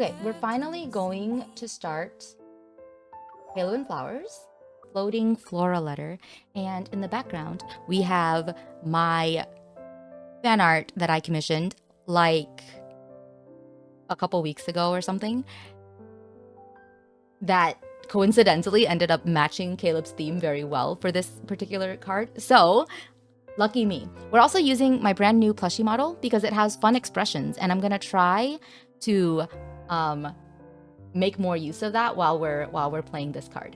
Okay, we're finally going to start Halo and Flowers, floating Floraletter, and in the background we have my fan art that I commissioned like a couple weeks ago or something that coincidentally ended up matching Caleb's theme very well for this particular card. So, lucky me. We're also using my brand new plushie model because it has fun expressions, and I'm gonna try to make more use of that while we're playing this card.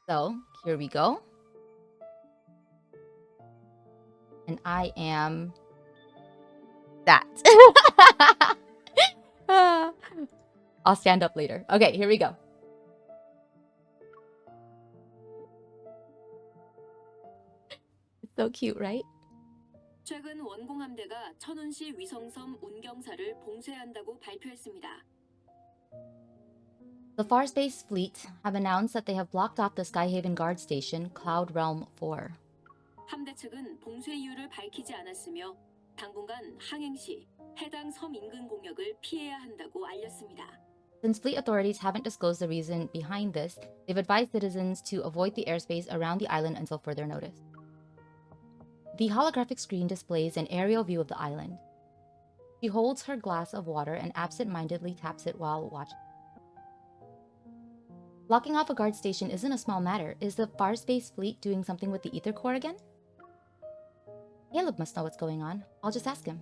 So here we go. And I am that. I'll stand up later. Okay, here we go. It's so cute, right? 최근 원공함대가 천운시 위성섬 운경사를 봉쇄한다고 발표했습니다. The Far Space Fleet have announced that they have blocked off the Skyhaven guard station, Cloud Realm 4. 함대 측은 봉쇄 이유를 밝히지 않았으며 당분간 항행 시 해당 섬 인근 공역을 피해야 한다고 알렸습니다. Since fleet authorities haven't disclosed the reason behind this, they've advised citizens to avoid the airspace around the island until further notice. The holographic screen displays an aerial view of the island. She holds her glass of water and absent-mindedly taps it while watching. Blocking off a guard station isn't a small matter. Is the Far Space Fleet doing something with the ether core again? Caleb must know what's going on. I'll just ask him.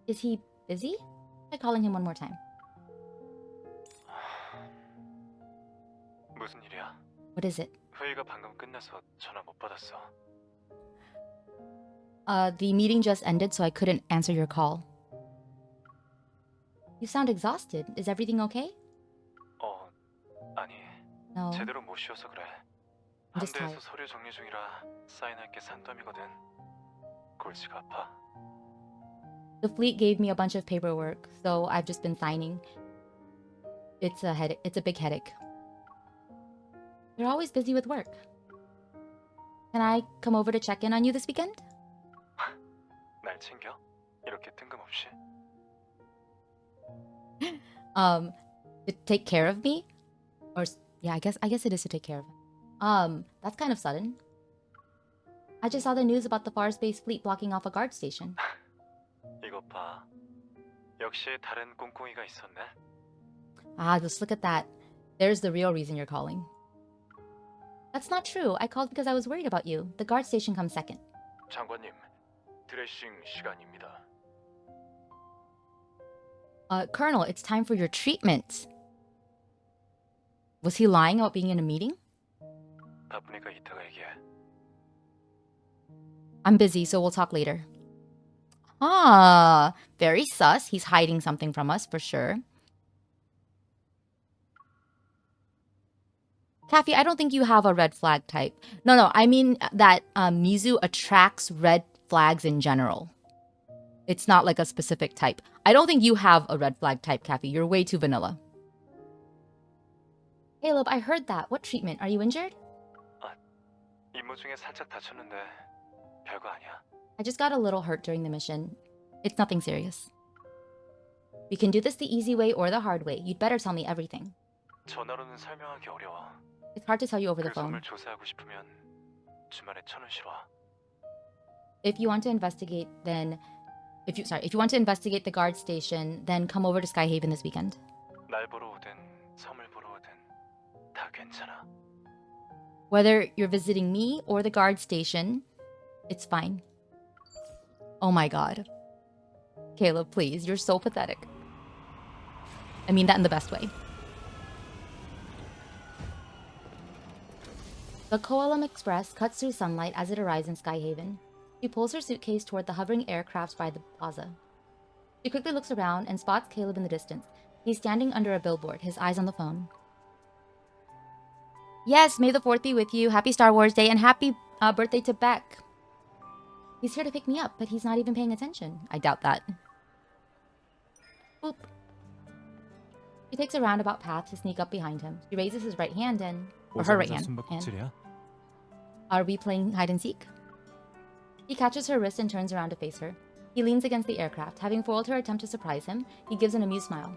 Is he busy? Try calling him one more time. 무슨 일이야? What is it? 회의가 방금 끝나서 전화 못 받았어. The meeting just ended, so I couldn't answer your call. You sound exhausted. Is everything okay? 아니. No. 제대로 못 쉬어서 그래. I'm just 함대에서 tired. 서류 정리 중이라 사인할 게 산더미거든. 골치가 아파. The fleet gave me a bunch of paperwork, so I've just been signing. It's a big headache. You're always busy with work. Can I come over to check in on you this weekend? 날 챙겨? 이렇게 뜬금없이? To take care of me? Or yeah, I guess it is to take care of. That's kind of sudden. I just saw the news about the Far Space Fleet blocking off a guard station. 이것 봐. 역시 다른 꿍꿍이가 있었네. Ah, just look at that. There's the real reason you're calling. That's not true. I called because I was worried about you. The guard station comes second. 장관님, 드레싱 시간입니다. Colonel, it's time for your treatment. Was he lying about being in a meeting? 바쁘니까 이따가 얘기해. I'm busy, so we'll talk later. Ah, very sus. He's hiding something from us for sure. Kathy, I don't think you have a red flag type. No, I mean that Mizu attracts red flags in general. It's not like a specific type. I don't think you have a red flag type, Kathy. You're way too vanilla. Caleb, I heard that. What treatment? Are you injured? 임무 중에 살짝 다쳤는데 별거 아니야. I just got a little hurt during the mission. It's nothing serious. We can do this the easy way or the hard way. You'd better tell me everything. 전화로는 설명하기 어려워. It's hard to tell you over the 그 phone. 섬을 조사하고 싶으면 주말에 천운시로 와. If you want to investigate, then if you want to investigate the guard station, then come over to Skyhaven this weekend. 날 보러 오든 섬을 보러 오든 다 괜찮아. Whether you're visiting me or the guard station, it's fine. Oh my god. Caleb, please, you're so pathetic. I mean that in the best way. The Koalam Express cuts through sunlight as it arrives in Skyhaven. She pulls her suitcase toward the hovering aircrafts by the plaza. She quickly looks around and spots Caleb in the distance. He's standing under a billboard, his eyes on the phone. Yes, may the 4th be with you. Happy Star Wars Day and happy birthday to Beck. He's here to pick me up, but he's not even paying attention. I doubt that. Boop. She takes a roundabout path to sneak up behind him. She raises his right hand and... or her right hand. Are we playing hide and seek? He catches her wrist and turns around to face her. He leans against the aircraft. Having foiled her attempt to surprise him, he gives an amused smile.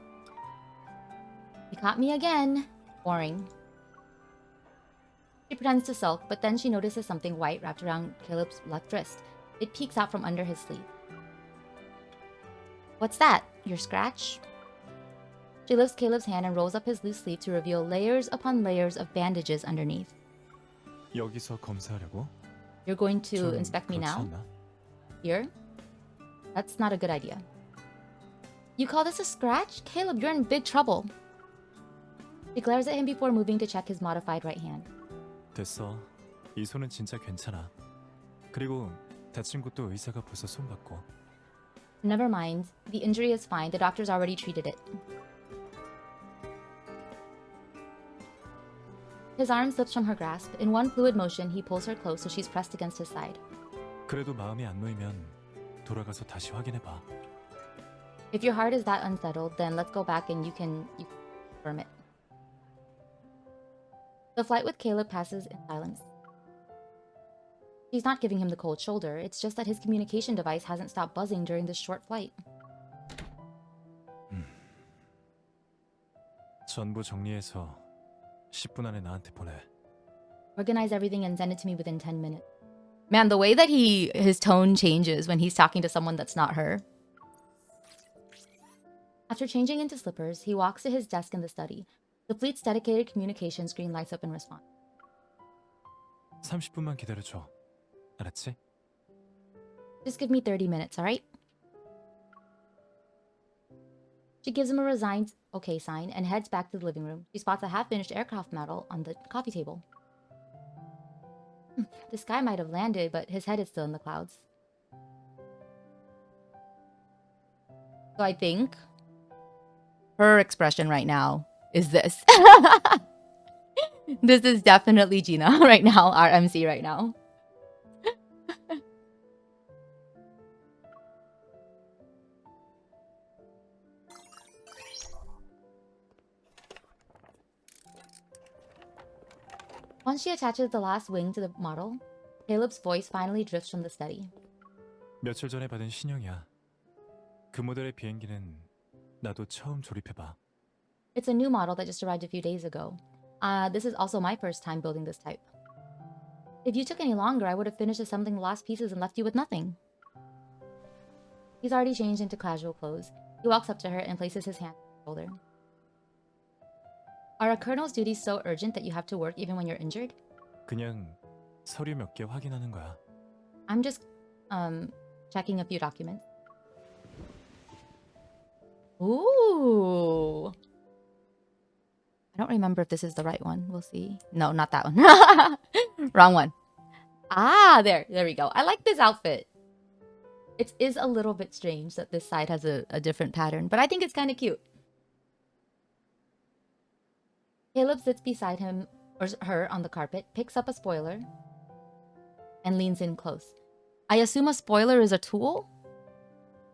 You caught me again. Boring. She pretends to sulk, but then she notices something white wrapped around Caleb's left wrist. It peeks out from under his sleeve. What's that? Your scratch? She lifts Caleb's hand and rolls up his loose sleeve to reveal layers upon layers of bandages underneath. 여기서 검사하려고? You're going to 좀 inspect me 그렇지 now? 않나? Here? That's not a good idea. You call this a scratch? Caleb, you're in big trouble. She glares at him before moving to check his modified right hand. 됐어. 이 손은 진짜 괜찮아. 그리고 다친 곳도 의사가 벌써 손 봤고. Never mind. The injury is fine. The doctor's already treated it. His arm slips from her grasp. In one fluid motion, he pulls her close so she's pressed against his side. 그래도 마음이 안 놓이면 돌아가서 다시 확인해봐. If your heart is that unsettled, then let's go back and you can confirm it. The flight with Caleb passes in silence. She's not giving him the cold shoulder. It's just that his communication device hasn't stopped buzzing during this short flight. 전부 정리해서 10분 안에 나한테 보내. Organize everything and send it to me within 10 minutes. Man, the way that his tone changes when he's talking to someone that's not her. After changing into slippers, he walks to his desk in the study. The fleet's dedicated communication screen lights up in response. 30분만 기다려줘. 알았지? Just give me 30 minutes, alright? She gives him a resigned okay sign and heads back to the living room. She spots a half-finished aircraft model on the coffee table. This guy might have landed, but his head is still in the clouds. So I think her expression right now is this. This is definitely Gina right now, our MC right now. Once she attaches the last wing to the model, Caleb's voice finally drifts from the study. 며칠 전에 받은 신형이야. 그 모델의 비행기는 나도 처음 조립해봐. It's a new model that just arrived a few days ago. This is also my first time building this type. If you took any longer, I would have finished assembling the last pieces and left you with nothing. He's already changed into casual clothes. He walks up to her and places his hand on her shoulder. Are a colonel's duties so urgent that you have to work even when you're injured? 그냥 서류 몇 개 확인하는 거야. I'm just, checking a few documents. Ooh. I don't remember if this is the right one. We'll see. No, not that one. Wrong one. Ah, there we go. I like this outfit. It is a little bit strange that this side has a different pattern, but I think it's kind of cute. Caleb sits beside him or her on the carpet, picks up a spoiler, and leans in close. I assume a spoiler is a tool?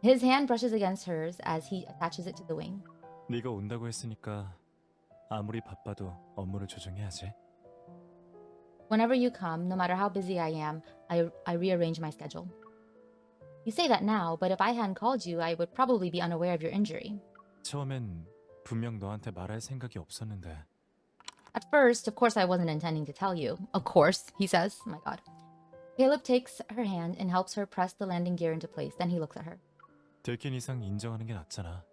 His hand brushes against hers as he attaches it to the wing. 네가 온다고 했으니까 아무리 바빠도 업무를 조정해야지. Whenever you come, no matter how busy I am, I rearrange my schedule. You say that now, but if I hadn't called you, I would probably be unaware of your injury. 처음엔 분명 너한테 말할 생각이 없었는데. At first, of course I wasn't intending to tell you. Of course, he says. Oh my god. Caleb takes her hand and helps her press the landing gear into place. Then he looks at her. 들킨 이상 인정하는 게 낫잖아.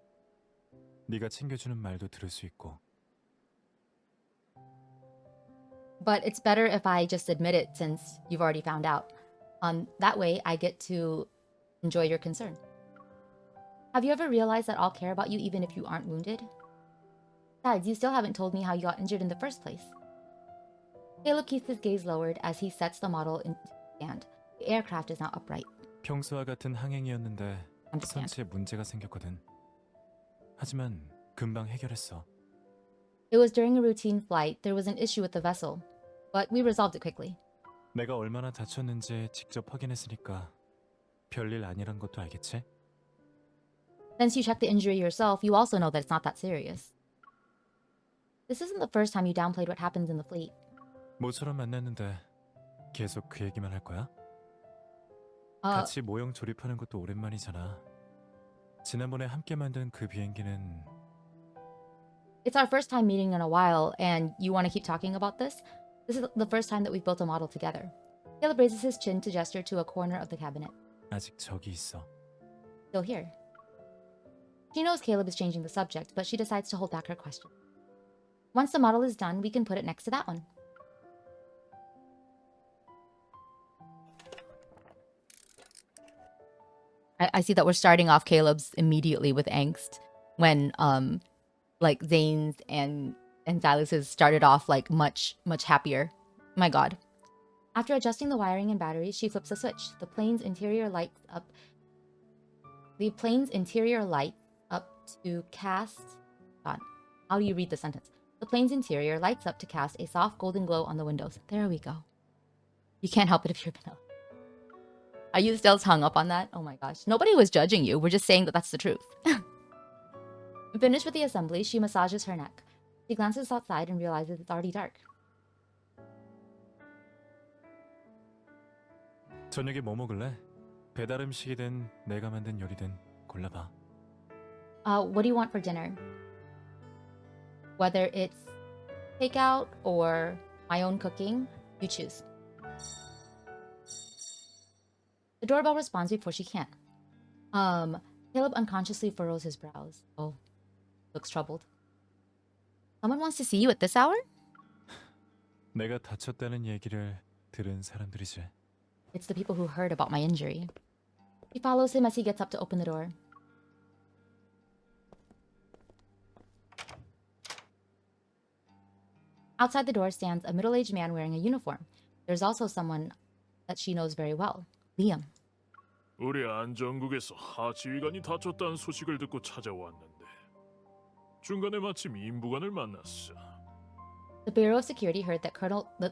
네가 챙겨주는 말도 들을 수 있고. But it's better if I just admit it since you've already found out. That way, I get to enjoy your concern. Have you ever realized that I'll care about you even if you aren't wounded? Besides, you still haven't told me how you got injured in the first place. Caleb keeps his gaze lowered as he sets the model into stand. The aircraft is now upright. 평소와 같은 항행이었는데 Understand. 선체에 문제가 생겼거든. 하지만 금방 해결했어. It was during a routine flight. There was an issue with the vessel, but we resolved it quickly. 내가 얼마나 다쳤는지 직접 확인했으니까 별일 아니란 것도 알겠지? Since you checked the injury yourself, you also know that it's not that serious. This isn't the first time you downplayed what happens in the fleet. 모처럼 만났는데 계속 그 얘기만 할 거야? Uh, 같이 모형 조립하는 것도 오랜만이잖아. 지난번에 함께 만든 그 비행기는 it's our first time meeting in a while, and you want to keep talking about this? This is the first time that we've built a model together. Caleb raises his chin to gesture to a corner of the cabinet. 아직 저기 있어. Still here. She knows Caleb is changing the subject, but she decides to hold back her question. Once the model is done, we can put it next to that one. I see that we're starting off Caleb's immediately with angst when like Zane's and Silas's started off like much happier. My god. After adjusting the wiring and batteries, she flips a switch. The plane's interior lights up to cast. God, how do you read the sentence? The plane's interior lights up to cast a soft golden glow on the windows. There we go. You can't help it if you're vanilla. Are you still hung up on that? Oh my gosh. Nobody was judging you. We're just saying that that's the truth. Finished with the assembly, she massages her neck. She glances outside and realizes it's already dark. 저녁에 뭐 먹을래? 배달 음식이든 내가 만든 요리든 골라봐. What do you want for dinner? Whether it's takeout or my own cooking, you choose. The doorbell responds before she can. Caleb unconsciously furrows his brows. Oh, looks troubled. Someone wants to see you at this hour? 내가 다쳤다는 얘기를 들은 사람들이지. It's the people who heard about my injury. He follows him as he gets up to open the door. Outside the door stands a middle-aged man wearing a uniform. There's also someone that she knows very well, Liam. 우리 안전국에서 하지휘관이 다쳤다는 소식을 듣고 찾아왔는데 중간에 마침 임부관을 만났어. The Bureau of Security heard that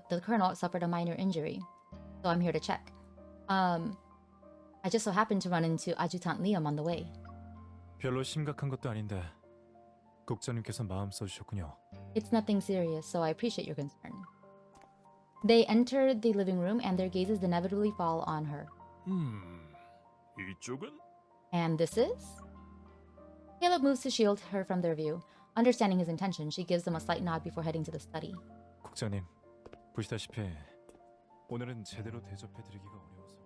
the colonel suffered a minor injury, so I'm here to check. I just so happened to run into Adjutant Liam on the way. 별로 심각한 것도 아닌데 국장님께서 마음 써주셨군요. It's nothing serious, so I appreciate your concern. They enter the living room and their gazes inevitably fall on her. 이쪽은? And this is? Caleb moves to shield her from their view. Understanding his intention, she gives them a slight nod before heading to the study. 국장님, 보시다시피 오늘은 제대로 대접해드리기가 어려워서.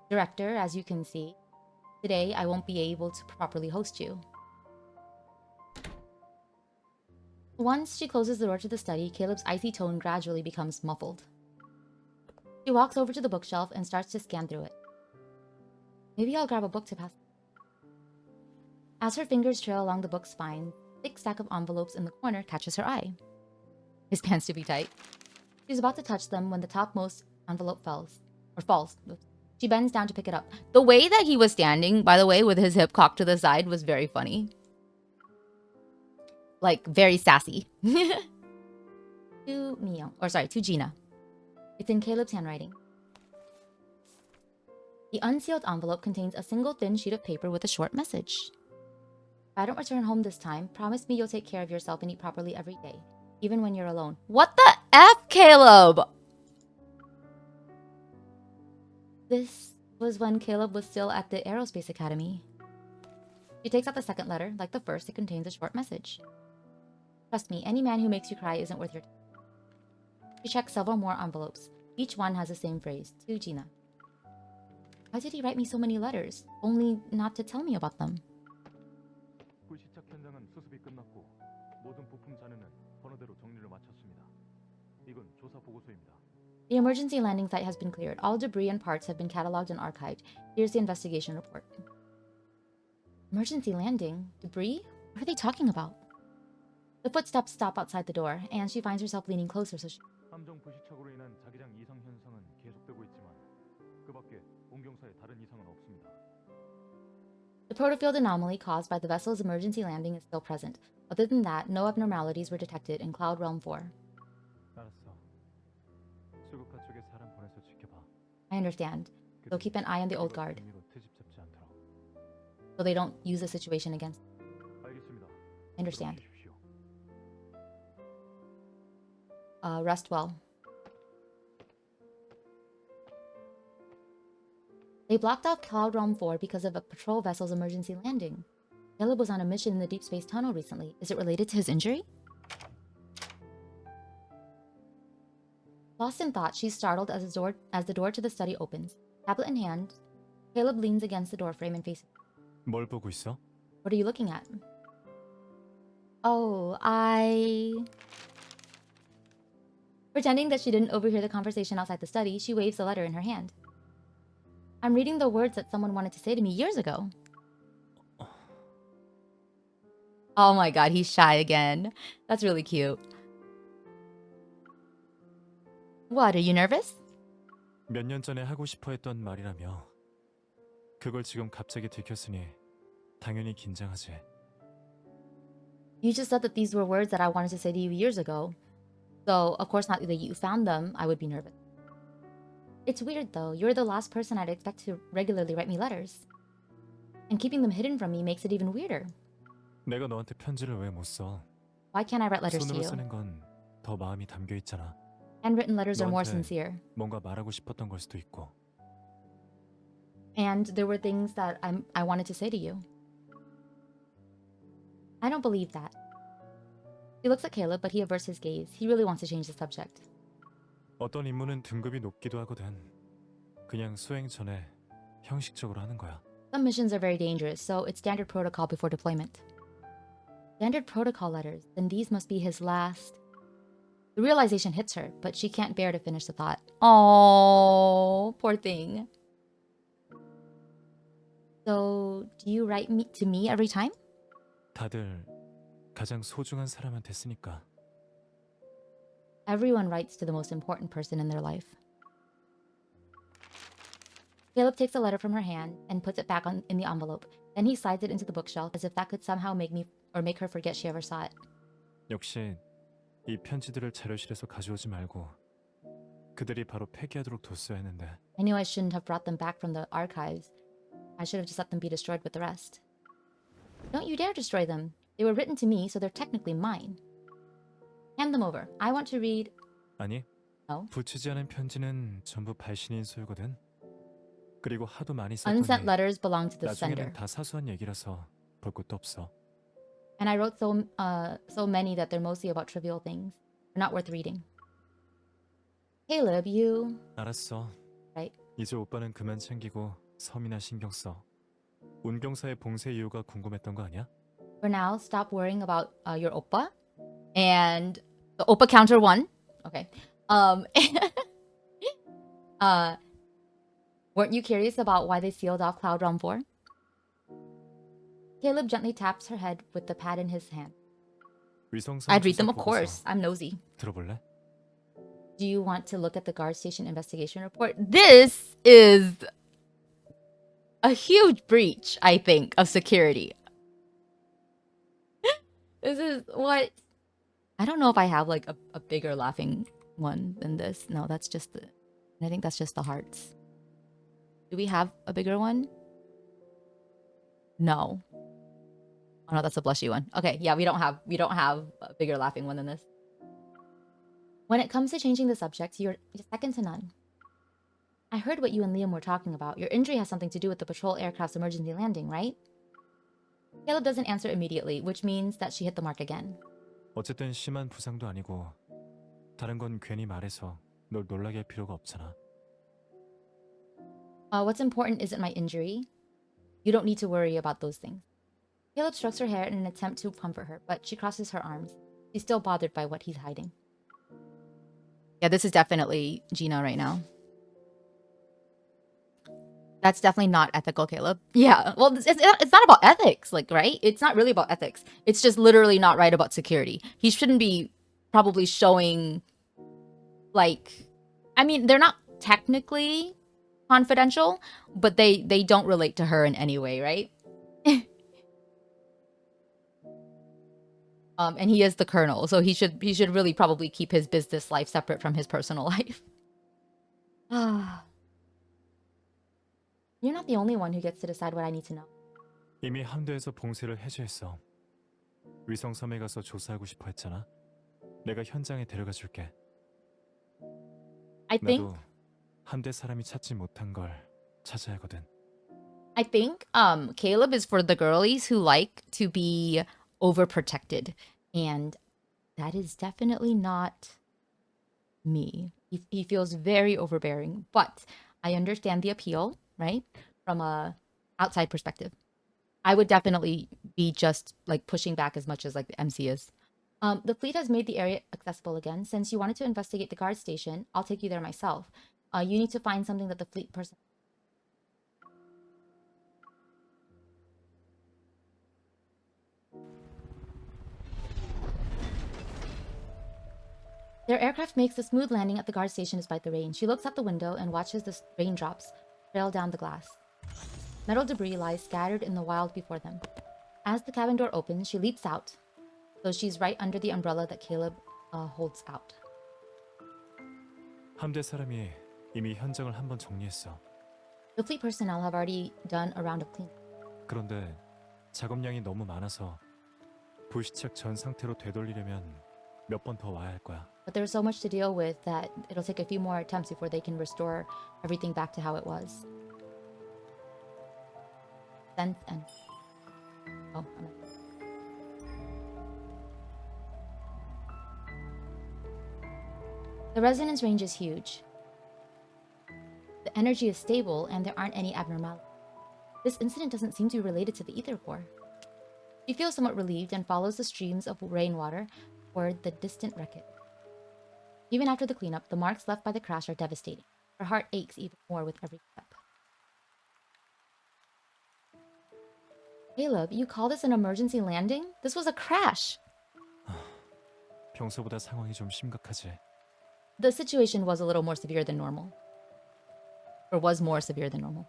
Director, as you can see, today I won't be able to properly host you. Once she closes the door to the study, Caleb's icy tone gradually becomes muffled. She walks over to the bookshelf and starts to scan through it. Maybe I'll grab a book to pass. As her fingers trail along the book's spine, a thick stack of envelopes in the corner catches her eye. His pants to be tight. She's about to touch them when the topmost envelope falls. She bends down to pick it up. The way that he was standing, by the way, with his hip cocked to the side was very funny. Like, very sassy. To Gina. It's in Caleb's handwriting. The unsealed envelope contains a single thin sheet of paper with a short message. If I don't return home this time, promise me you'll take care of yourself and eat properly every day, even when you're alone. What the F, Caleb? This was when Caleb was still at the Aerospace Academy. She takes out the second letter. Like the first, it contains a short message. Trust me, any man who makes you cry isn't worth your time. She checks several more envelopes. Each one has the same phrase, to Gina. Why did he write me so many letters, only not to tell me about them? 불시착 현장은 수습이 끝났고 모든 부품 잔해는 번호대로 정리를 마쳤습니다. 이건 조사 보고서입니다. The emergency landing site has been cleared. All debris and parts have been cataloged and archived. Here's the investigation report. Emergency landing? Debris? What are they talking about? The footsteps stop outside the door, and she finds herself leaning closer so she... 함정 불시착으로 인한 자기장 이상 현상은 계속되고 있지만 그 밖에 운경사에 다른 이상은 없습니다. The protofield anomaly caused by the vessel's emergency landing is still present. Other than that, no abnormalities were detected in Cloud Realm 4. 알았어. 수국화 쪽에 사람 보내서 지켜봐. I understand. So keep an eye on the old guard, 재미로 트집 잡지 않도록. so they don't use the situation against. 알겠습니다. I understand. 들어가십시오. Rest well. They blocked off Cloud Realm 4 because of a patrol vessel's emergency landing. Caleb was on a mission in the deep space tunnel recently. Is it related to his injury? Lost in thought, she's startled as the door to the study opens. Tablet in hand, Caleb leans against the doorframe and faces. 뭘 보고 있어? What are you looking at? Oh, Pretending that she didn't overhear the conversation outside the study, she waves the letter in her hand. I'm reading the words that someone wanted to say to me years ago. Oh my god, he's shy again. That's really cute. What, are you nervous? 몇 년 전에 하고 싶어 했던 말이라며. 그걸 지금 갑자기 들켰으니 당연히 긴장하지. You just said that these were words that I wanted to say to you years ago. So, of course, not that you found them, I would be nervous. It's weird, though. You're the last person I'd expect to regularly write me letters. And keeping them hidden from me makes it even weirder. 내가 너한테 편지를 왜 못 써? Why can't I write letters to 손으로 you? 쓰는 건 더 마음이 담겨 있잖아. Handwritten letters are more 너한테 sincere. 뭔가 말하고 싶었던 걸 수도 있고. And there were things that I wanted to say to you. I don't believe that. He looks at Caleb, but he averts his gaze. He really wants to change the subject. 어떤 임무는 등급이 높기도 하거든. 그냥 수행 전에 형식적으로 하는 거야. Some missions are very dangerous, so it's standard protocol before deployment. Standard protocol letters, then these must be his last. The realization hits her, but she can't bear to finish the thought. Oh, poor thing. So, do you write to me every time? 다들 가장 소중한 사람한테 쓰니까. Everyone writes to the most important person in their life. Caleb takes the letter from her hand and puts it back in the envelope. Then he slides it into the bookshelf as if that could somehow make her forget she ever saw it. 역시 이 편지들을 자료실에서 가져오지 말고 그들이 바로 폐기하도록 뒀어야 했는데. I knew I shouldn't have brought them back from the archives. I should have just let them be destroyed with the rest. Don't you dare destroy them. They were written to me, so they're technically mine. Hand them over. I want to read... 아니, No. 붙이지 않은 편지는 전부 발신인 소유거든. 그리고 하도 많이 썼더니 Unsent letters belong to the sender. 나중에는 다 사소한 얘기라서 볼 것도 없어. And I wrote so many that they're mostly about trivial things. They're not worth reading. Caleb, you... 알았어. Right. 이제 오빠는 그만 챙기고 섬이나 신경 써. 운경사의 봉쇄 이유가 궁금했던 거 아니야? For now, stop worrying about your oppa. And the oppa counter 1. Okay. Weren't you curious about why they sealed off Cloud Realm 4? Caleb gently taps her head with the pad in his hand. 위성선 I'd read them, 조사 of course. 보고서 I'm nosy. 들어볼래? Do you want to look at the guard station investigation report? This is a huge breach, I think, of security. This is what... I don't know if I have like a bigger laughing one than this. No, that's just the... I think that's just the hearts. Do we have a bigger one? No. Oh no, that's a blushy one. Okay, yeah, we don't have a bigger laughing one than this. When it comes to changing the subject, you're second to none. I heard what you and Liam were talking about. Your injury has something to do with the patrol aircraft's emergency landing, right? Caleb doesn't answer immediately, which means that she hit the mark again. 어쨌든 심한 부상도 아니고 다른 건 괜히 말해서 널 놀라게 할 필요가 없잖아. What's important isn't my injury. You don't need to worry about those things. Caleb strokes her hair in an attempt to comfort her, but she crosses her arms. She's still bothered by what he's hiding. Yeah, this is definitely Gina right now. That's definitely not ethical, Caleb. Yeah, well, it's not about ethics, like, right? It's not really about ethics. It's just literally not right about security. He shouldn't be probably showing, like... I mean, they're not technically confidential, but they don't relate to her in any way, right? And he is the colonel, so he should really probably keep his business life separate from his personal life. You're not the only one who gets to decide what I need to know. 이미 함대에서 봉쇄를 해제했어. 위성섬에 가서 조사하고 싶어 했잖아. 내가 현장에 데려가 줄게. I think 나도 함대 사람이 찾지 못한 걸 찾아야 하거든. I think Caleb is for the girlies who like to be overprotected, and that is definitely not me. He feels very overbearing, but I understand the appeal, right? From a outside perspective. I would definitely be just like pushing back as much as like the MC is. The fleet has made the area accessible again. Since you wanted to investigate the guard station, I'll take you there myself. You need to find something that the fleet person. Their aircraft makes a smooth landing at the guard station despite the rain. She looks out the window and watches the raindrops trail down the glass. Metal debris lies scattered in the wild before them. As the cabin door opens, she leaps out, so she's right under the umbrella that Caleb holds out. 함대 사람이 이미 현장을 한번 정리했어. The fleet personnel have already done a round of cleaning. 그런데 작업량이 너무 많아서 불시착 전 상태로 되돌리려면 몇 번 더 와야 할 거야. But there's so much to deal with that it'll take a few more attempts before they can restore everything back to how it was. Sense and oh, the resonance range is huge. The energy is stable and there aren't any abnormalities. This incident doesn't seem to be related to the ether core. She feels somewhat relieved and follows the streams of rainwater toward the distant wreckage. Even after the cleanup, the marks left by the crash are devastating. Her heart aches even more with every step. Caleb, you call this an emergency landing? This was a crash! 평소보다 상황이 좀 심각하지. The situation was a little more severe than normal. Or was more severe than normal.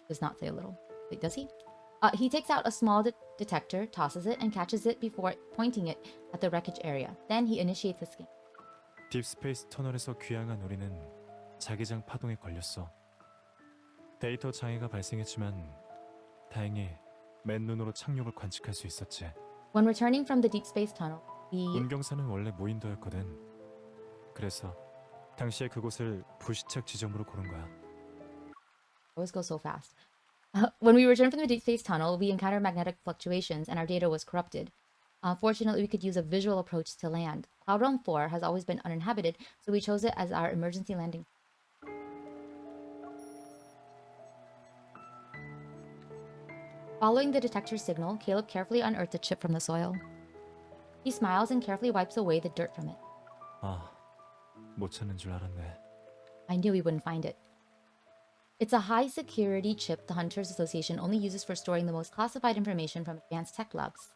Does not say a little. Wait, does he? He takes out a small detector, tosses it, and catches it before pointing it at the wreckage area. Then he initiates a scan. 딥스페이스 터널에서 귀향한 우리는 자기장 파동에 걸렸어. 데이터 장애가 발생했지만 다행히 맨눈으로 착륙을 관측할 수 있었지. When returning from the deep space tunnel, the 운경사는 원래 무인도였거든. 그래서 당시에 그곳을 불시착 지점으로 고른 거야. always go so fast. When we returned from the deep space tunnel, we encountered magnetic fluctuations and our data was corrupted. Fortunately, we could use a visual approach to land. Cloud Realm 4 has always been uninhabited, so we chose it as our emergency landing. Following the detector's signal, Caleb carefully unearthed a chip from the soil. He smiles and carefully wipes away the dirt from it. 아, 못 찾는 줄 알았네. I knew we wouldn't find it. It's a high-security chip the Hunters Association only uses for storing the most classified information from advanced tech labs.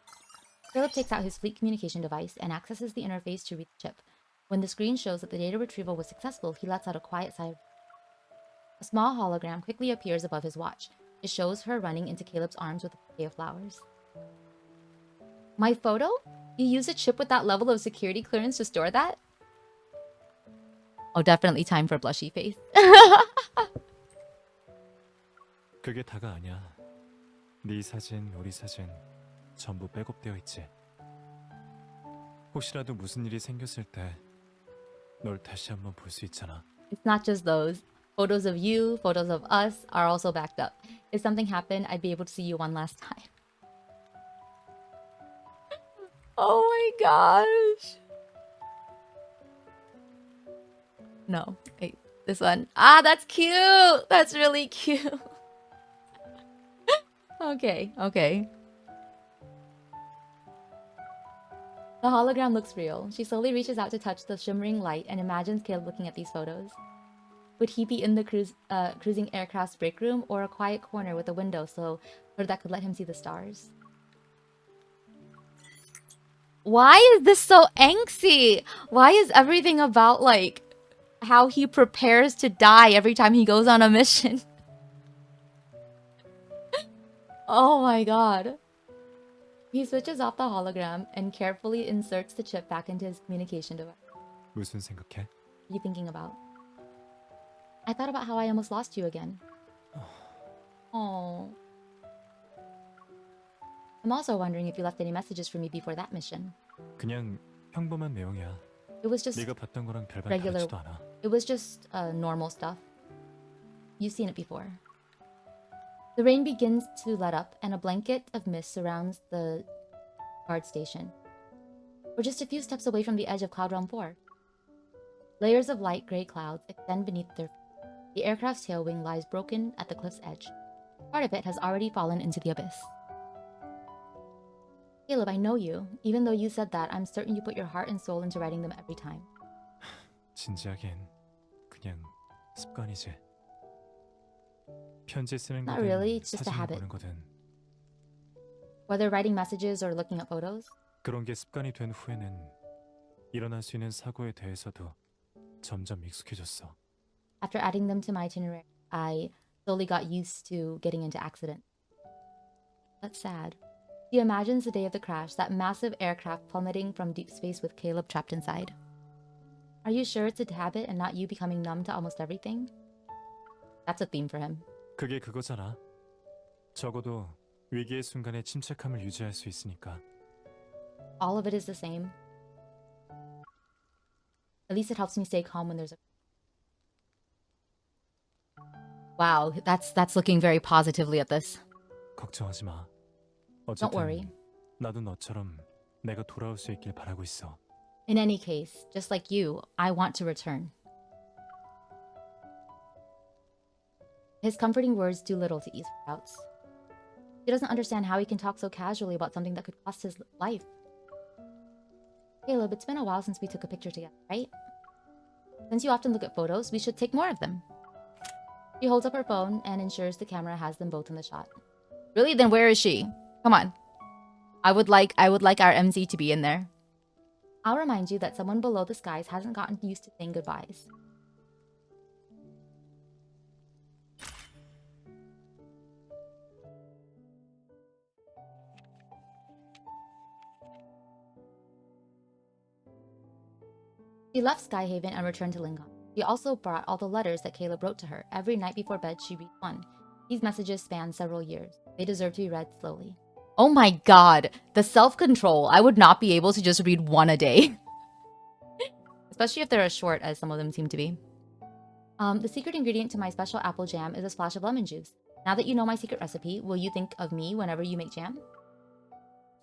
Caleb takes out his fleet communication device and accesses the interface to read the chip. When the screen shows that the data retrieval was successful, he lets out a quiet sigh. A small hologram quickly appears above his watch. It shows her running into Caleb's arms with a bouquet of flowers. My photo? You use a chip with that level of security clearance to store that? Oh, definitely time for blushy face. 그게 다가 아니야. 네 사진, 우리 사진 전부 백업되어 있지. 혹시라도 무슨 일이 생겼을 때 널 다시 한번 볼 수 있잖아. It's not just those. Photos of you, photos of us are also backed up. If something happened, I'd be able to see you one last time. Oh my gosh. No, wait, this one. Ah, that's cute. That's really cute. Okay. The hologram looks real. She slowly reaches out to touch the shimmering light and imagines Caleb looking at these photos. Would he be in the cruising aircraft's break room or a quiet corner with a window so that could let him see the stars? Why is this so angsty? Why is everything about like how he prepares to die every time he goes on a mission? Oh my god. He switches off the hologram and carefully inserts the chip back into his communication device. 무슨 생각해? What are you thinking about? I thought about how I almost lost you again. Oh. I'm also wondering if you left any messages for me before that mission. 그냥 평범한 내용이야. It was just 네가 봤던 거랑 별반 regular. 다르지도 않아. It was just normal stuff. You've seen it before. The rain begins to let up, and a blanket of mist surrounds the guard station. We're just a few steps away from the edge of Cloud Realm 4. Layers of light gray clouds extend beneath their feet. The aircraft's tail wing lies broken at the cliff's edge. Part of it has already fallen into the abyss. Caleb, I know you. Even though you said that, I'm certain you put your heart and soul into writing them every time. 진지하겐 그냥 습관이지. 편지 쓰는 Not 거든 really, it's just a 사진을 habit. 보는 거든 Whether writing messages or looking at photos, 그런 게 습관이 된 후에는 일어날 수 있는 사고에 대해서도 점점 익숙해졌어. after adding them to my itinerary, I slowly got used to getting into accidents. That's sad. He imagines the day of the crash, that massive aircraft plummeting from deep space with Caleb trapped inside. Are you sure it's a habit and not you becoming numb to almost everything? That's a theme for him. 그게 그거잖아. 적어도 위기의 순간에 침착함을 유지할 수 있으니까. All of it is the same. At least it helps me stay calm when there's a... Wow, that's looking very positively at this. 걱정하지 마. Don't worry. 나도 너처럼 내가 돌아올 수 있길 바라고 있어. In any case, just like you, I want to return. His comforting words do little to ease her doubts. She doesn't understand how he can talk so casually about something that could cost his life. Caleb, it's been a while since we took a picture together, right? Since you often look at photos, we should take more of them. She holds up her phone and ensures the camera has them both in the shot. Really? Then where is she? Come on. I would like our MZ to be in there. I'll remind you that someone below the skies hasn't gotten used to saying goodbyes. She left Skyhaven and returned to Lingon. She also brought all the letters that Caleb wrote to her. Every night before bed, she read one. These messages span several years. They deserve to be read slowly. Oh my god, the self-control. I would not be able to just read one a day. Especially if they're as short as some of them seem to be. The secret ingredient to my special apple jam is a splash of lemon juice. Now that you know my secret recipe, will you think of me whenever you make jam?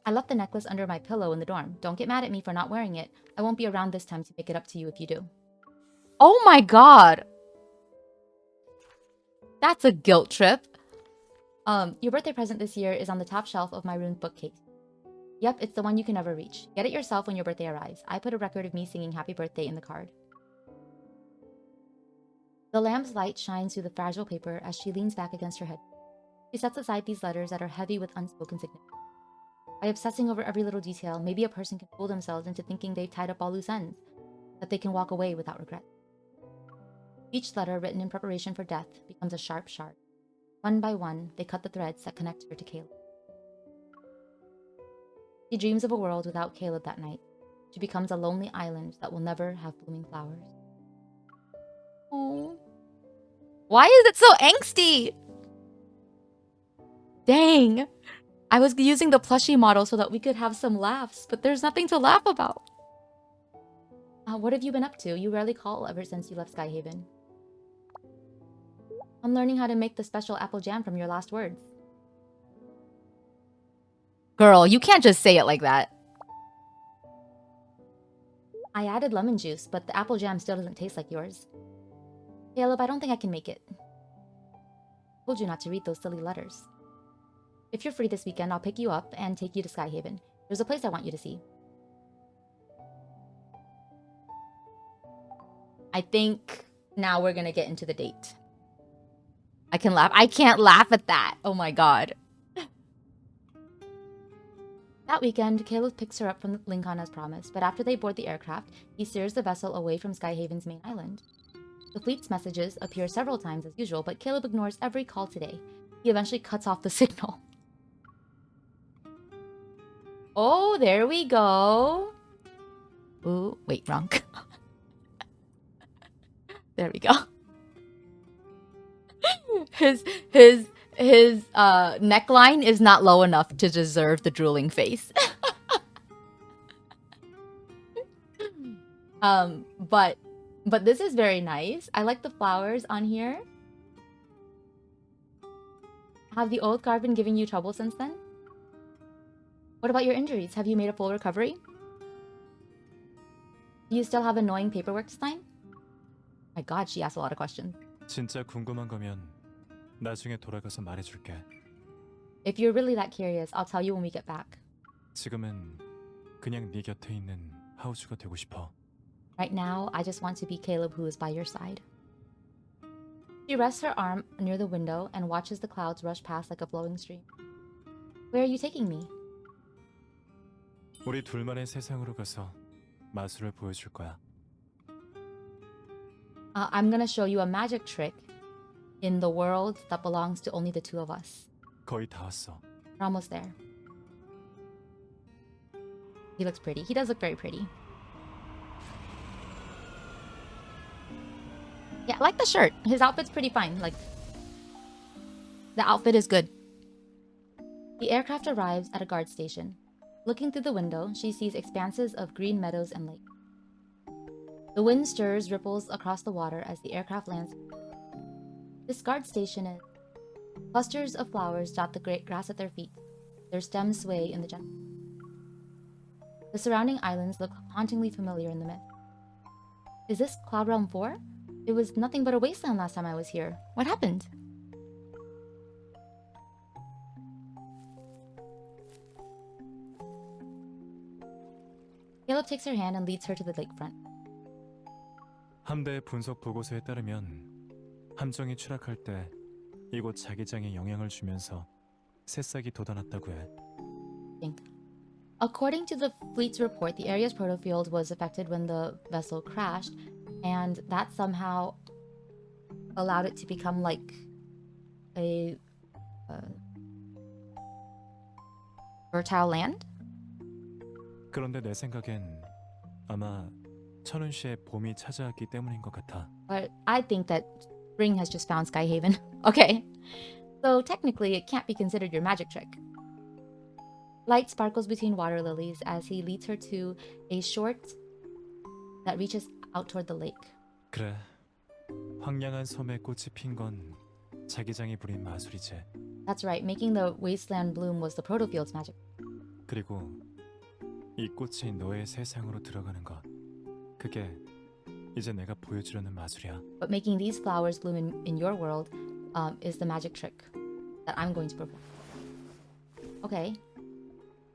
I left the necklace under my pillow in the dorm. Don't get mad at me for not wearing it. I won't be around this time to make it up to you if you do. Oh my god! That's a guilt trip. Your birthday present this year is on the top shelf of my room bookcase. Yep, it's the one you can never reach. Get it yourself when your birthday arrives. I put a record of me singing happy birthday in the card. The lamp's light shines through the fragile paper as she leans back against her head. She sets aside these letters that are heavy with unspoken significance. By obsessing over every little detail, maybe a person can fool themselves into thinking they've tied up all loose ends, that they can walk away without regret. Each letter, written in preparation for death, becomes a sharp shard. One by one, they cut the threads that connect her to Caleb. She dreams of a world without Caleb that night. She becomes a lonely island that will never have blooming flowers. Oh. Why is it so angsty? Dang. I was using the plushie model so that we could have some laughs, but there's nothing to laugh about. What have you been up to? You rarely call ever since you left Skyhaven. I'm learning how to make the special apple jam from your last words. Girl, you can't just say it like that. I added lemon juice, but the apple jam still doesn't taste like yours. Caleb, I don't think I can make it. I told you not to read those silly letters. If you're free this weekend, I'll pick you up and take you to Skyhaven. There's a place I want you to see. I think now we're gonna get into the date. I can laugh. I can't laugh at that. Oh my god. That weekend, Caleb picks her up from Lincoln as promised, but after they board the aircraft, he steers the vessel away from Skyhaven's main island. The fleet's messages appear several times as usual, but Caleb ignores every call today. He eventually cuts off the signal. Oh, there we go. Ooh, wait, wrong. There we go. His neckline is not low enough to deserve the drooling face. But this is very nice. I like the flowers on here. Have the old card been giving you trouble since then? What about your injuries? Have you made a full recovery? Do you still have annoying paperwork to sign? My god, she asked a lot of questions. 진짜 궁금한 거면 나중에 돌아가서 말해줄게. If you're really that curious, I'll tell you when we get back. 지금은 그냥 네 곁에 있는 하우즈가 되고 싶어. Right now, I just want to be Caleb who is by your side. She rests her arm near the window and watches the clouds rush past like a flowing stream. Where are you taking me? 우리 둘만의 세상으로 가서 마술을 보여줄 거야. I'm gonna show you a magic trick in the world that belongs to only the two of us. 거의 다 왔어. We're almost there. He looks pretty. He does look very pretty. Yeah, I like the shirt. His outfit's pretty fine. Like, the outfit is good. The aircraft arrives at a guard station. Looking through the window, she sees expanses of green meadows and lake. The wind stirs ripples across the water as the aircraft lands. This guard station is... Clusters of flowers dot the great grass at their feet. Their stems sway in the gentle. The surrounding islands look hauntingly familiar in the mist. Is this Cloud Realm 4? It was nothing but a wasteland last time I was here. What happened? Caleb takes her hand and leads her to the lakefront. 함대 분석 보고서에 따르면 함정이 추락할 때 이곳 자기장에 영향을 주면서 새싹이 돋아났다고 해. According to the fleet's report, the area's protofield was affected when the vessel crashed, and that somehow allowed it to become like a fertile land? 그런데 내 생각엔 아마 천운 씨의 봄이 찾아왔기 때문인 것 같아. But I think that spring has just found Skyhaven. Okay. So technically, it can't be considered your magic trick. Light sparkles between water lilies as he leads her to a short that reaches out toward the lake. 그래. 황량한 섬에 꽃이 핀 건 자기장이 부린 마술이지. That's right. Making the wasteland bloom was the protofield's magic. 그리고 이 꽃이 너의 세상으로 들어가는 것. 그게 이제 내가 보여주려는 마술이야. But making these flowers bloom in your world is the magic trick that I'm going to perform. Okay.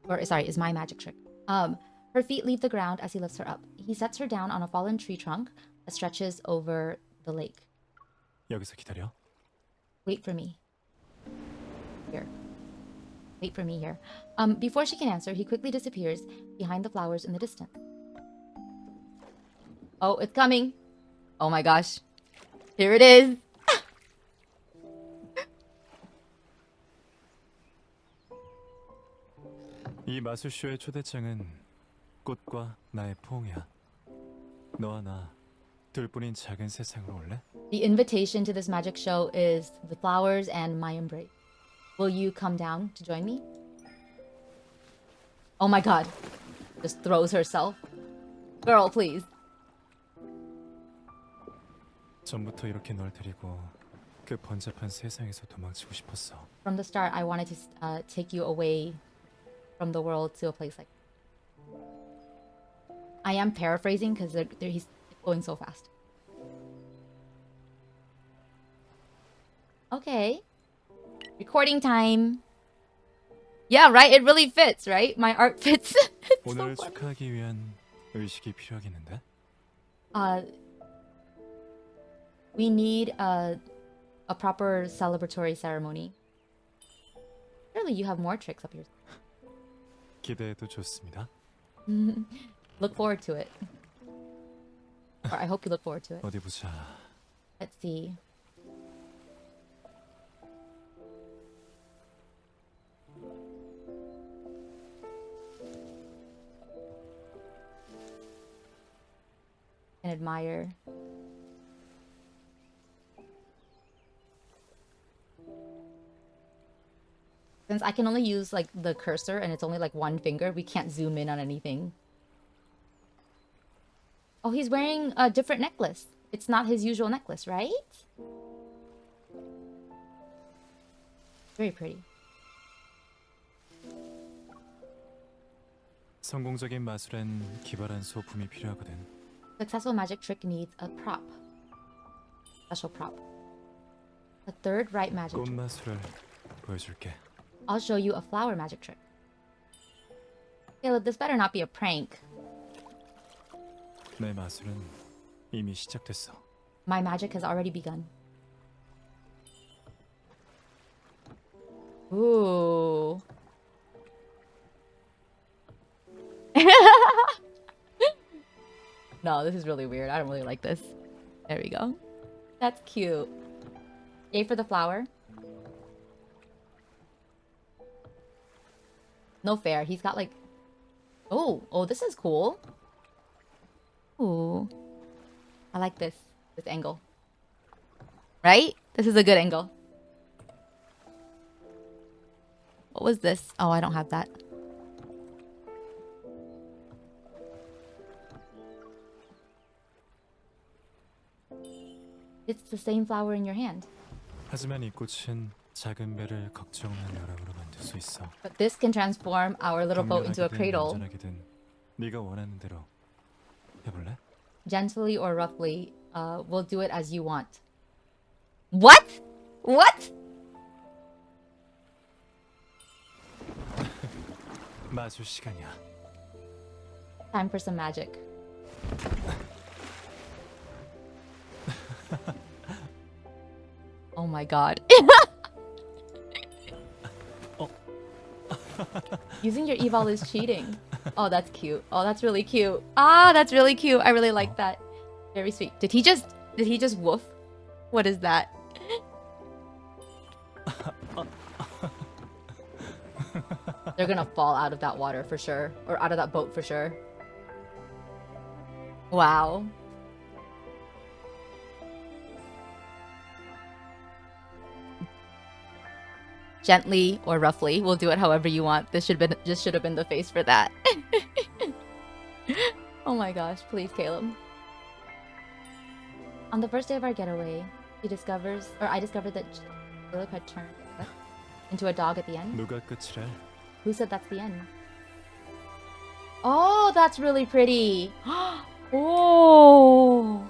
Or, sorry, is my magic trick. Her feet leave the ground as he lifts her up. He sets her down on a fallen tree trunk that stretches over the lake. 여기서 기다려. Wait for me. Here. Wait for me here. Before she can answer, he quickly disappears behind the flowers in the distance. Oh, it's coming. Oh my gosh. Here it is. 이 마술쇼의 초대장은 꽃과 나의 포옹이야. 너와 나 둘뿐인 작은 세상으로 올래? The invitation to this magic show is the flowers and my embrace. Will you come down to join me? Oh my god. Just throws herself. Girl, please. 전부터 이렇게 널 데리고 그 번잡한 세상에서 도망치고 싶었어. From the start, I wanted to take you away from the world to a place like... I am paraphrasing because he's going so fast. Okay. Recording time. Yeah, right? It really fits, right? My art fits. It's so 오늘 funny. 축하하기 위한 의식이 필요하겠는데? We need a proper celebratory ceremony. Surely you have more tricks up your... 기대해도 좋습니다. Look forward to it. Or I hope you look forward to it. 어디 보자. Let's see. And admire. Since I can only use like the cursor and it's only like one finger, we can't zoom in on anything. Oh, he's wearing a different necklace. It's not his usual necklace, right? Very pretty. 성공적인 마술엔 기발한 소품이 필요하거든. Successful magic trick needs a prop. Special prop. The third right magic 꽃 trick. 마술을 보여줄게. I'll show you a flower magic trick. Caleb, this better not be a prank. 내 마술은 이미 시작됐어. My magic has already begun. Ooh. No, this is really weird. I don't really like this. There we go. That's cute. Yay for the flower. No fair. He's got like... Oh, this is cool. Ooh. I like this angle. Right? This is a good angle. What was this? Oh, I don't have that. It's the same flower in your hand. 하지만 이 꽃은 작은 배를 걱정한 여랑으로 만들 수 있어. But this can transform our little boat into a 격렬하게든 cradle. 얌전하게든 네가 원하는 대로 해볼래? Gently or roughly, we'll do it as you want. What? What? 마술 시간이야. Time for some magic. Oh my god. Using your eval is cheating. Oh, that's cute. Oh, that's really cute. Ah, that's really cute. I really like that. Very sweet. Did he just woof? What is that? They're gonna fall out of that water for sure. Or out of that boat for sure. Wow. Gently or roughly. We'll do it however you want. This should have been the face for that. Oh my gosh, please, Caleb. On the first day of our getaway, I discovered that Caleb had turned into a dog at the end. 누가 끝이래? Who said that's the end? Oh, that's really pretty. Oh.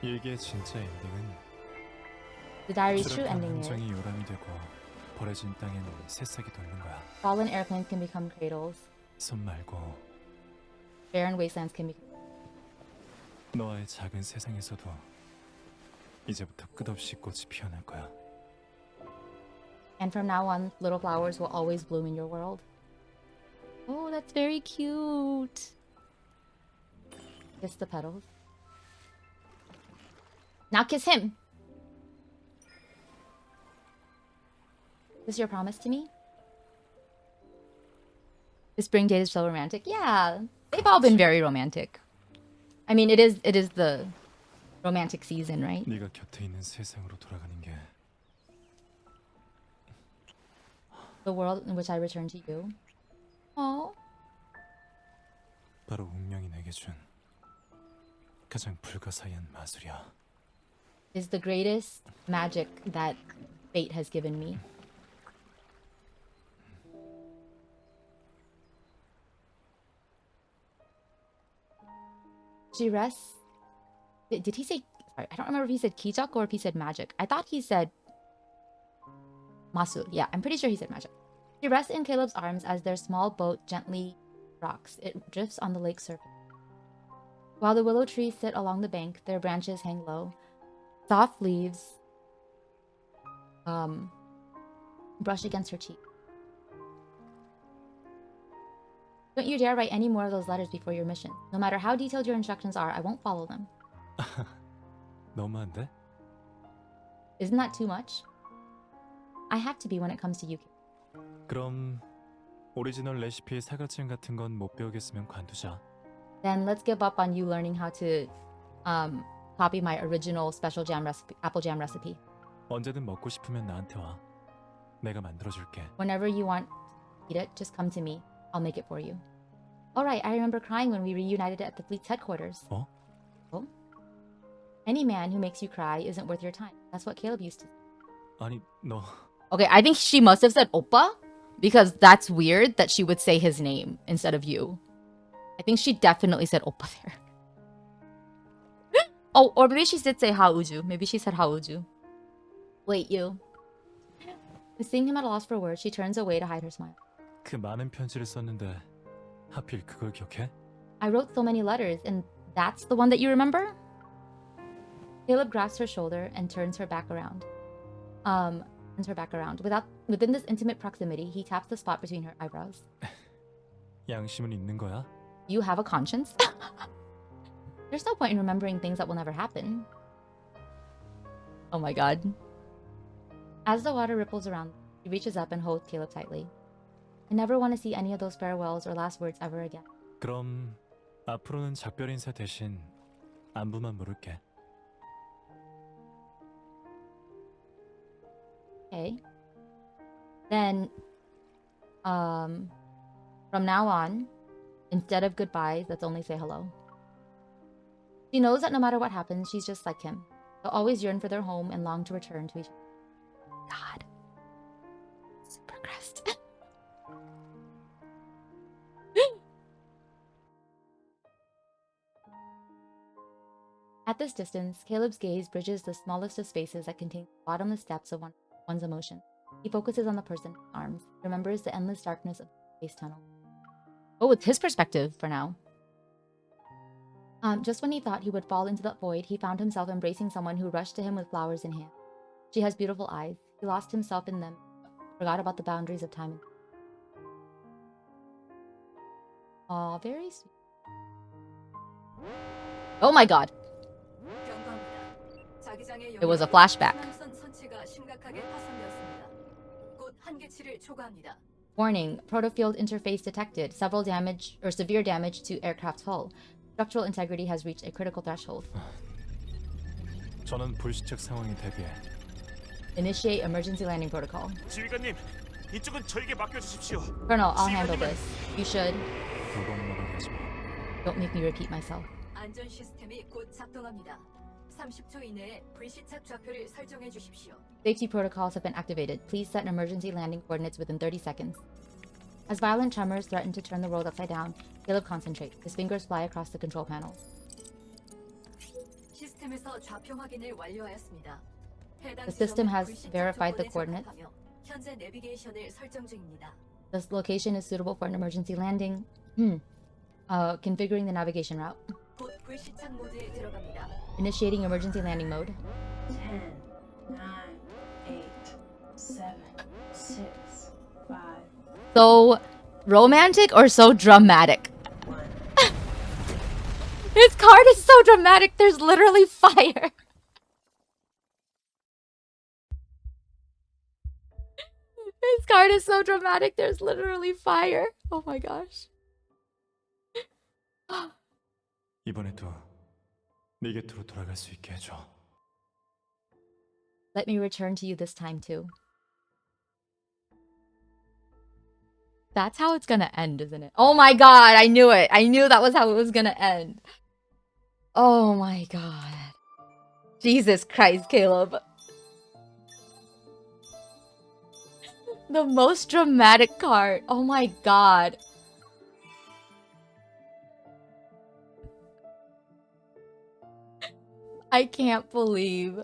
이게 진짜 엔딩은 The diary's true 추락한 ending is 함정이 요람이 되고 버려진 땅엔 새싹이 돋는 거야. fallen airplanes can become cradles. 손 말고 Barren wastelands can be... 너와의 작은 세상에서도 이제부터 끝없이 꽃이 피어날 거야. And from now on, little flowers will always bloom in your world. Oh, that's very cute. Kiss the petals. Now kiss him. Is this your promise to me? The spring date is so romantic. Yeah, they've all been very romantic. I mean, it is the romantic season, right? 네가 곁에 있는 세상으로 돌아가는 게 The world in which I return to you. Oh, 바로 운명이 내게 준 가장 불가사의한 마술이야. is the greatest magic that fate has given me. She rests. Did he say? Sorry, I don't remember if he said kijak or if he said magic. I thought he said masul. Yeah, I'm pretty sure he said magic. She rests in Caleb's arms as their small boat gently rocks. It drifts on the lake's surface. While the willow trees sit along the bank, their branches hang low. Soft leaves brush against her cheek. Don't you dare write any more of those letters before your mission. No matter how detailed your instructions are, I won't follow them. 너무한데? Isn't that too much? I have to be when it comes to you. 그럼 오리지널 레시피 사과증 같은 건 못 배우겠으면 관두자. Then let's give up on you learning how to copy my original special jam recipe, apple jam recipe. 언제든 먹고 싶으면 나한테 와. 내가 만들어줄게. Whenever you want to eat it, just come to me. I'll make it for you. All right, I remember crying when we reunited at the fleet's headquarters. 어? Oh? Any man who makes you cry isn't worth your time. That's what Caleb used to say. 아니, 너 Okay, I think she must have said Oppa because that's weird that she would say his name instead of you. I think she definitely said Oppa there. Oh, or maybe she did say Hauju. Maybe she said Hauju. Wait, you. Seeing him at a loss for words, she turns away to hide her smile. 그 많은 편지를 썼는데 하필 그걸 기억해? I wrote so many letters, and that's the one that you remember? Caleb grasps her shoulder and turns her back around. Within this intimate proximity, he taps the spot between her eyebrows. 양심은 있는 거야? You have a conscience? There's no point in remembering things that will never happen. Oh my god. As the water ripples around, she reaches up and holds Caleb tightly. I never want to see any of those farewells or last words ever again. 그럼 앞으로는 작별 인사 대신 안부만 물을게. Okay. Then, from now on, instead of goodbyes, let's only say hello. She knows that no matter what happens, she's just like him. They'll always yearn for their home and long to return to each other. God. Super crest. At this distance, Caleb's gaze bridges the smallest of spaces that contain the bottomless depths of one's emotion. He focuses on the person in his arms, remembers the endless darkness of the space tunnel. Oh, it's his perspective for now. Just when he thought he would fall into the void, he found himself embracing someone who rushed to him with flowers in hand. She has beautiful eyes. He lost himself in them, forgot about the boundaries of time. Aw, very sweet. Oh my god. It was a flashback. Warning, protofield interface detected. Severe damage to aircraft's hull. Structural integrity has reached a critical threshold. 저는 불시착 상황에 대비해. Initiate emergency landing protocol. 지휘관님, 이쪽은 저에게 맡겨주십시오. Colonel, I'll handle this. You should. 두번만을 하지 마. Don't make me repeat myself. 안전 시스템이 곧 작동합니다. 30초 이내에 불시착 좌표를 설정해 주십시오. Safety protocols have been activated. Please set emergency landing coordinates within 30 seconds. As violent tremors threaten to turn the world upside down, Caleb concentrates. His fingers fly across the control panel. 시스템에서 좌표 확인을 완료하였습니다. The system has verified the coordinates. 현재 내비게이션을 설정 중입니다. This location is suitable for an emergency landing. Configuring the navigation route. 곧 불시착 모드에 들어갑니다. Initiating emergency landing mode. 10, 9, 8, 7, 6, 5. So romantic or so dramatic? His card is so dramatic, there's literally fire. His card is so dramatic, there's literally fire. Oh my gosh. 이번에도 네 곁으로 돌아갈 수 있게 해줘. Let me return to you this time too. That's how it's gonna end, isn't it? Oh my god, I knew it. I knew that was how it was gonna end. Oh my god. Jesus Christ, Caleb. The most dramatic card. Oh my god. I can't believe.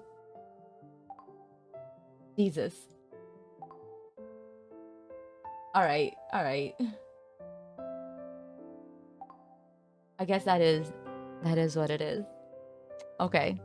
Jesus. Alright, alright. I guess that is what it is. Okay.